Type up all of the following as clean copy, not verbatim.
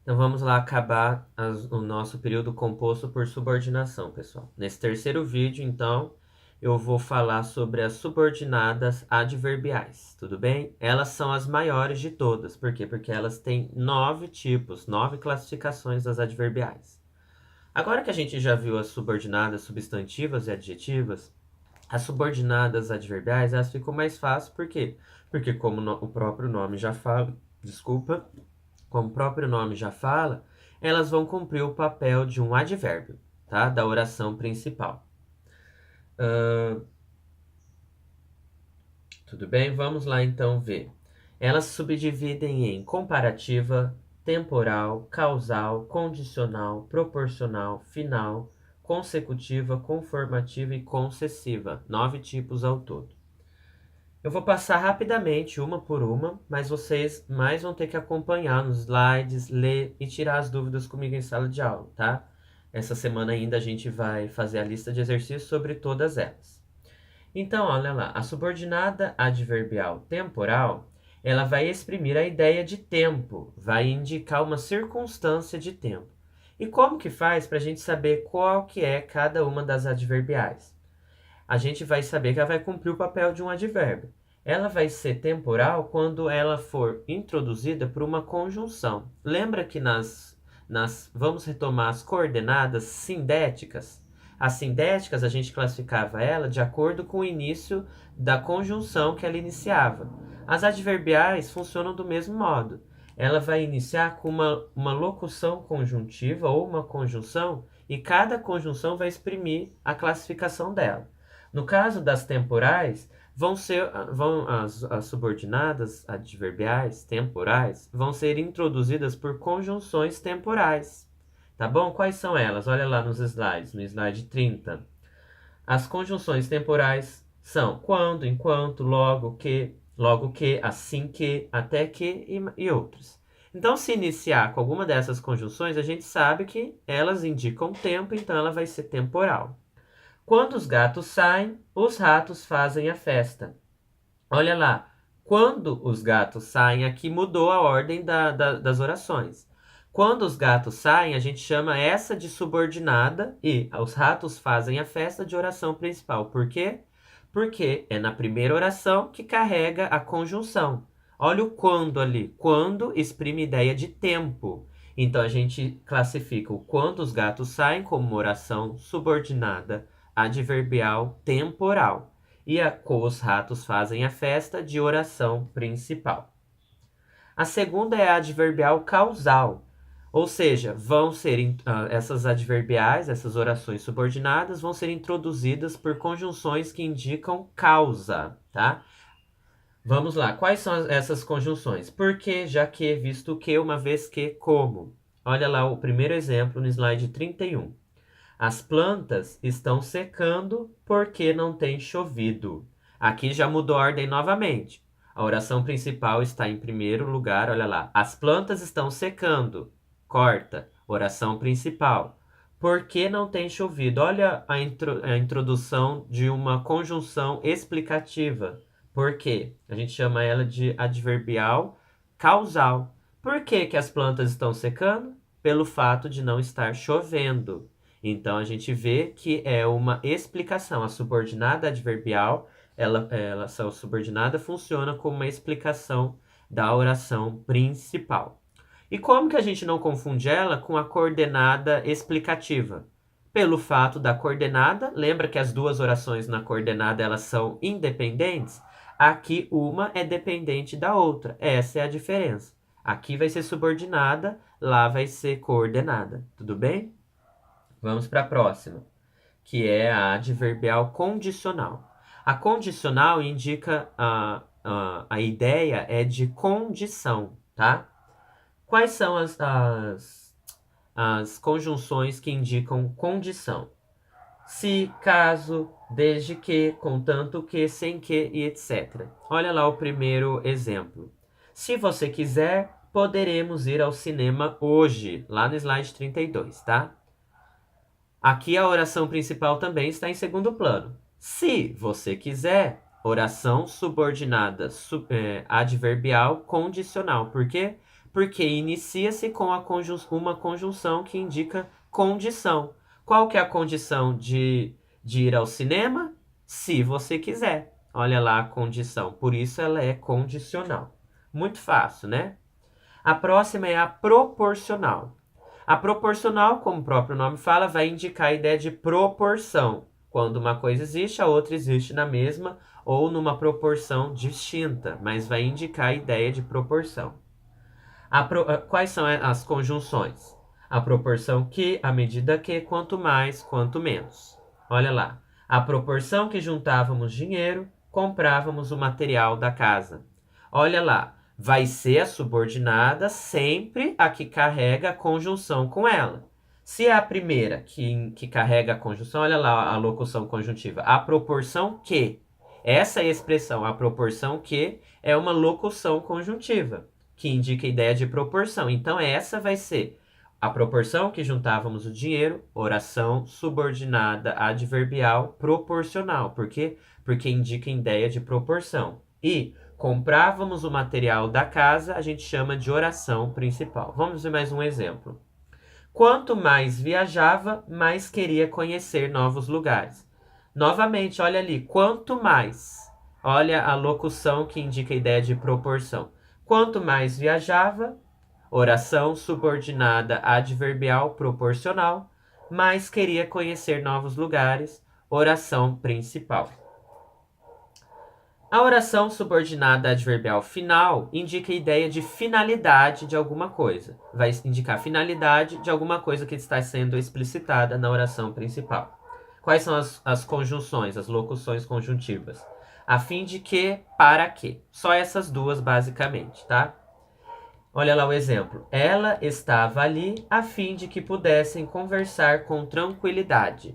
Então vamos lá acabar o nosso período composto por subordinação, pessoal. Nesse terceiro vídeo, então, eu vou falar sobre as subordinadas adverbiais, tudo bem? Elas são as maiores de todas, por quê? Porque elas têm 9 tipos, 9 classificações das adverbiais. Agora que a gente já viu as subordinadas substantivas e adjetivas, as subordinadas adverbiais, elas ficam mais fáceis, por quê? Porque como o próprio nome já fala, desculpa, como o próprio nome já fala, elas vão cumprir o papel de um advérbio, tá? Da oração principal. Tudo bem? Vamos lá então ver. Elas se subdividem em comparativa, temporal, causal, condicional, proporcional, final, consecutiva, conformativa e concessiva. 9 tipos ao todo. Eu vou passar rapidamente uma por uma, mas vocês mais vão ter que acompanhar nos slides, ler e tirar as dúvidas comigo em sala de aula, tá? Essa semana ainda a gente vai fazer a lista de exercícios sobre todas elas. Então, olha lá, a subordinada adverbial temporal, ela vai exprimir a ideia de tempo, vai indicar uma circunstância de tempo. E como que faz para a gente saber qual que é cada uma das adverbiais? A gente vai saber que ela vai cumprir o papel de um advérbio. Ela vai ser temporal quando ela for introduzida por uma conjunção. Lembra que vamos retomar as coordenadas sindéticas? As sindéticas a gente classificava ela de acordo com o início da conjunção que ela iniciava. As adverbiais funcionam do mesmo modo. Ela vai iniciar com uma locução conjuntiva ou uma conjunção e cada conjunção vai exprimir a classificação dela. No caso das temporais, as subordinadas adverbiais temporais vão ser introduzidas por conjunções temporais. Tá bom? Quais são elas? Olha lá nos slides, no slide 30. As conjunções temporais são quando, enquanto, logo que, assim que, até que e outros. Então, se iniciar com alguma dessas conjunções, a gente sabe que elas indicam tempo, então ela vai ser temporal. Quando os gatos saem, os ratos fazem a festa. Olha lá, quando os gatos saem, aqui mudou a ordem das orações. Quando os gatos saem, a gente chama essa de subordinada e os ratos fazem a festa de oração principal. Por quê? Porque é na primeira oração que carrega a conjunção. Olha o quando ali. Quando exprime ideia de tempo. Então a gente classifica o quando os gatos saem como uma oração subordinada adverbial temporal. E os ratos fazem a festa de oração principal. A segunda é a adverbial causal, ou seja, essas adverbiais, essas orações subordinadas, vão ser introduzidas por conjunções que indicam causa, tá? Vamos lá, quais são essas conjunções? Porque, já que, visto que, uma vez que, como. Olha lá o primeiro exemplo no slide 31. As plantas estão secando porque não tem chovido. Aqui já mudou a ordem novamente. A oração principal está em primeiro lugar, olha lá. As plantas estão secando. Corta. Oração principal. Por que não tem chovido? Olha a introdução de uma conjunção explicativa. Por quê? A gente chama ela de adverbial causal. Por que que as plantas estão secando? Pelo fato de não estar chovendo. Então a gente vê que é uma explicação. A subordinada adverbial, essa subordinada funciona como uma explicação da oração principal. E como que a gente não confunde ela com a coordenada explicativa? Pelo fato da coordenada, lembra que as duas orações na coordenada elas são independentes? Aqui uma é dependente da outra. Essa é a diferença. Aqui vai ser subordinada, lá vai ser coordenada. Tudo bem? Vamos para a próxima, que é a adverbial condicional. A condicional indica a ideia é de condição, tá? Quais são as conjunções que indicam condição? Se, caso, desde que, contanto que, sem que e etc. Olha lá o primeiro exemplo. Se você quiser, poderemos ir ao cinema hoje, lá no slide 32, tá? Aqui a oração principal também está em segundo plano. Se você quiser, oração subordinada adverbial condicional. Por quê? Porque inicia-se com uma conjunção que indica condição. Qual que é a condição de ir ao cinema? Se você quiser. Olha lá a condição. Por isso ela é condicional. Muito fácil, né? A próxima é a proporcional. A proporcional, como o próprio nome fala, vai indicar a ideia de proporção. Quando uma coisa existe, a outra existe na mesma ou numa proporção distinta, mas vai indicar a ideia de proporção. Quais são as conjunções? A proporção que, a medida que, quanto mais, quanto menos. Olha lá. A proporção que juntávamos dinheiro, comprávamos o material da casa. Olha lá. Vai ser a subordinada sempre a que carrega a conjunção com ela. Se é a primeira que carrega a conjunção, olha lá a locução conjuntiva. A proporção que. Essa expressão, a proporção que, é uma locução conjuntiva que indica a ideia de proporção. Então, essa vai ser a proporção que juntávamos o dinheiro, oração subordinada adverbial proporcional. Por quê? Porque indica a ideia de proporção. E comprávamos o material da casa, a gente chama de oração principal. Vamos ver mais um exemplo. Quanto mais viajava, mais queria conhecer novos lugares. Novamente, olha ali, quanto mais. Olha a locução que indica a ideia de proporção. Quanto mais viajava, oração subordinada adverbial proporcional, mais queria conhecer novos lugares, oração principal. A oração subordinada adverbial final indica a ideia de finalidade de alguma coisa. Vai indicar a finalidade de alguma coisa que está sendo explicitada na oração principal. Quais são as conjunções, as locuções conjuntivas? A fim de que, para que. Só essas duas, basicamente, tá? Olha lá o exemplo. Ela estava ali a fim de que pudessem conversar com tranquilidade.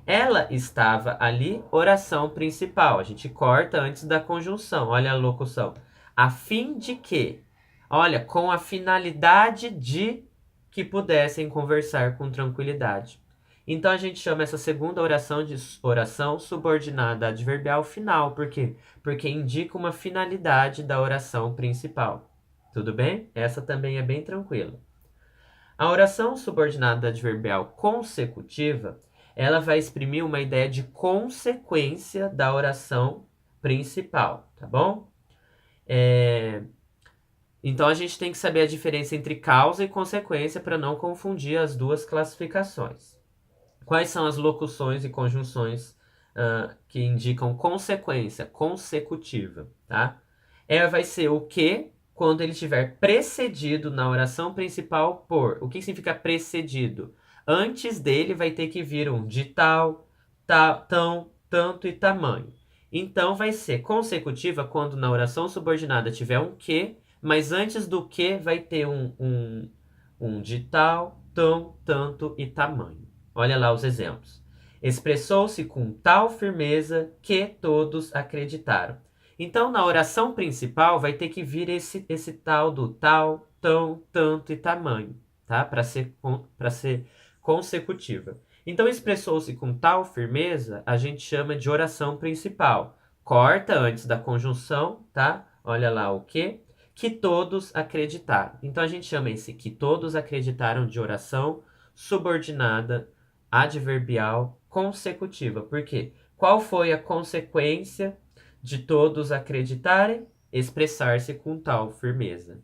Ela estava ali, oração principal. A gente corta antes da conjunção. Olha a locução. A fim de que. Olha, com a finalidade de que pudessem conversar com tranquilidade. Então a gente chama essa segunda oração de oração subordinada adverbial final. Por quê? Porque indica uma finalidade da oração principal. Tudo bem? Essa também é bem tranquila. A oração subordinada adverbial consecutiva, ela vai exprimir uma ideia de consequência da oração principal, tá bom? Então a gente tem que saber a diferença entre causa e consequência para não confundir as duas classificações. Quais são as locuções e conjunções que indicam consequência consecutiva, tá? Ela vai ser o que quando ele estiver precedido na oração principal por. O que significa precedido? Antes dele vai ter que vir um de tal, tão, tanto e tamanho. Então vai ser consecutiva quando na oração subordinada tiver um que, mas antes do que vai ter um de tal, tão, tanto e tamanho. Olha lá os exemplos. Expressou-se com tal firmeza que todos acreditaram. Então, na oração principal, vai ter que vir esse tal do tal, tão, tanto e tamanho, tá? Para ser consecutiva. Então, expressou-se com tal firmeza, a gente chama de oração principal. Corta antes da conjunção, tá? Olha lá o que todos acreditaram. Então, a gente chama esse que todos acreditaram de oração subordinada adverbial consecutiva. Por quê? Qual foi a consequência de todos acreditarem? Expressar-se com tal firmeza.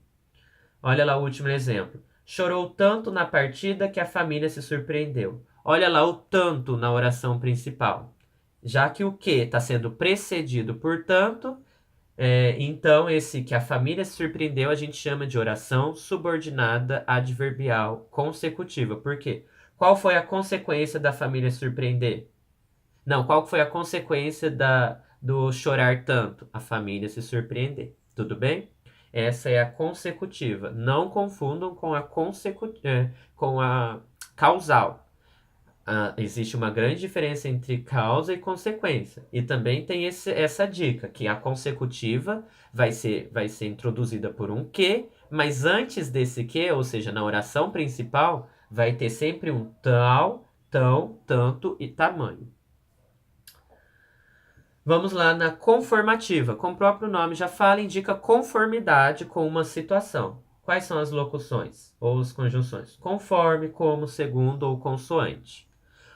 Olha lá o último exemplo. Chorou tanto na partida que a família se surpreendeu. Olha lá o tanto na oração principal. Já que o que está sendo precedido por tanto, então esse que a família se surpreendeu a gente chama de oração subordinada adverbial consecutiva. Por quê? Qual foi a consequência da família se surpreender? Não, qual foi a consequência do chorar tanto? A família se surpreender. Tudo bem? Essa é a consecutiva. Não confundam com com a causal. Existe uma grande diferença entre causa e consequência. E também tem essa dica, que a consecutiva vai ser introduzida por um que, mas antes desse que, ou seja, na oração principal, vai ter sempre um tal, tão, tanto e tamanho. Vamos lá na conformativa. Como o próprio nome já fala, indica conformidade com uma situação. Quais são as locuções ou as conjunções? Conforme, como, segundo ou consoante.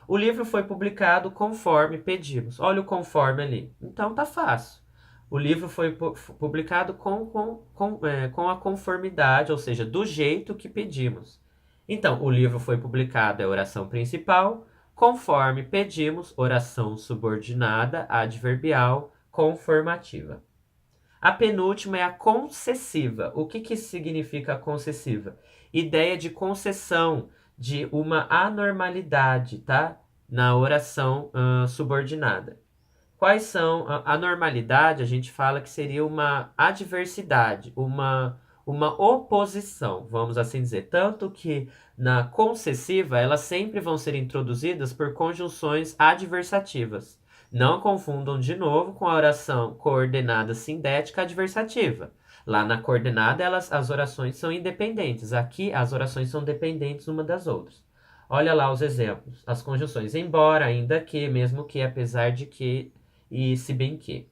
O livro foi publicado conforme pedimos. Olha o conforme ali. Então tá fácil. O livro foi publicado com a conformidade, ou seja, do jeito que pedimos. Então, o livro foi publicado é oração principal, conforme pedimos, oração subordinada, adverbial, conformativa. A penúltima é a concessiva. O que significa a concessiva? Ideia de concessão, de uma anormalidade, tá? Na oração subordinada. Quais são a normalidade? A gente fala que seria uma adversidade, uma oposição, vamos assim dizer. Tanto que na concessiva, elas sempre vão ser introduzidas por conjunções adversativas. Não confundam de novo com a oração coordenada sindética adversativa. Lá na coordenada, as orações são independentes. Aqui, as orações são dependentes uma das outras. Olha lá os exemplos. As conjunções embora, ainda que, mesmo que, apesar de que e se bem que.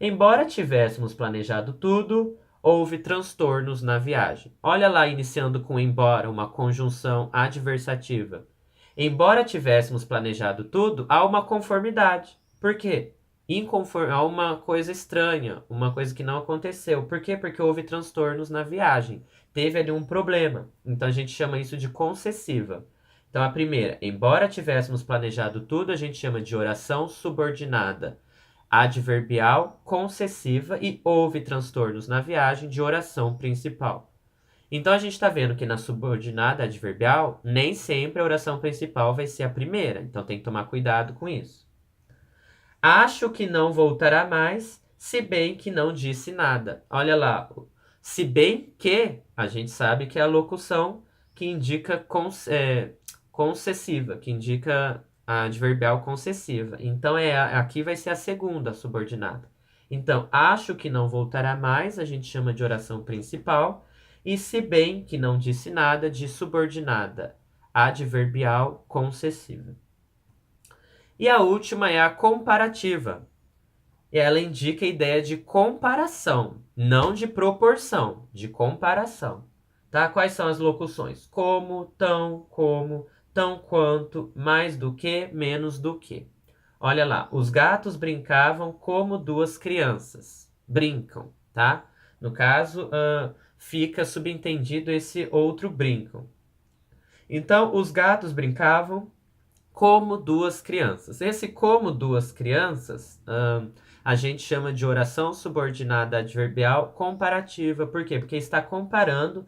Embora tivéssemos planejado tudo, houve transtornos na viagem. Olha lá, iniciando com embora, uma conjunção adversativa. Embora tivéssemos planejado tudo, há uma conformidade. Por quê? Há uma coisa estranha, uma coisa que não aconteceu. Por quê? Porque houve transtornos na viagem. Teve ali um problema. Então a gente chama isso de concessiva. Então a primeira, embora tivéssemos planejado tudo, a gente chama de oração subordinada adverbial, concessiva e houve transtornos na viagem de oração principal. Então a gente está vendo que na subordinada adverbial, nem sempre a oração principal vai ser a primeira. Então tem que tomar cuidado com isso. Acho que não voltará mais, se bem que não disse nada. Olha lá, se bem que a gente sabe que é a locução que indica concessiva, que indica a adverbial concessiva. Então aqui vai ser a segunda subordinada. Então, acho que não voltará mais, a gente chama de oração principal. E se bem que não disse nada, de subordinada adverbial concessiva. E a última é a comparativa. E ela indica a ideia de comparação, não de proporção, de comparação. Tá? Quais são as locuções? Como, tão quanto, mais do que, menos do que. Olha lá, os gatos brincavam como duas crianças. Brincam, tá? No caso, fica subentendido esse outro brincam. Então, os gatos brincavam como duas crianças. Esse como duas crianças, a gente chama de oração subordinada adverbial comparativa. Por quê? Porque está comparando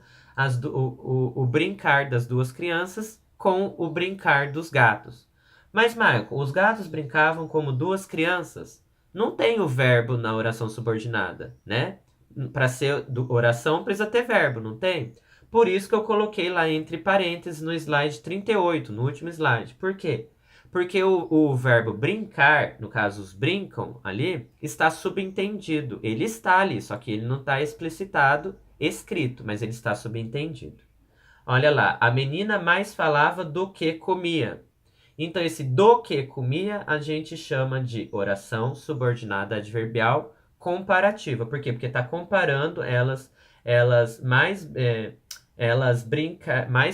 o brincar das duas crianças com o brincar dos gatos. Mas, Michael, os gatos brincavam como duas crianças? Não tem o verbo na oração subordinada, né? Para ser oração precisa ter verbo, não tem? Por isso que eu coloquei lá entre parênteses no slide 38, no último slide. Por quê? Porque o verbo brincar, no caso os brincam ali, está subentendido. Ele está ali, só que ele não está explicitado, escrito, mas ele está subentendido. Olha lá, a menina mais falava do que comia. Então esse do que comia a gente chama de oração subordinada adverbial comparativa. Por quê? Porque está comparando elas mais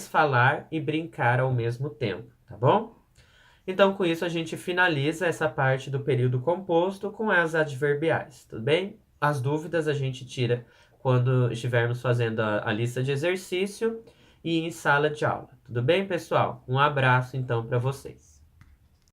falar e brincar ao mesmo tempo, tá bom? Então, com isso, a gente finaliza essa parte do período composto com as adverbiais, tudo bem? As dúvidas a gente tira quando estivermos fazendo a lista de exercício e em sala de aula. Tudo bem, pessoal? Um abraço, então, para vocês.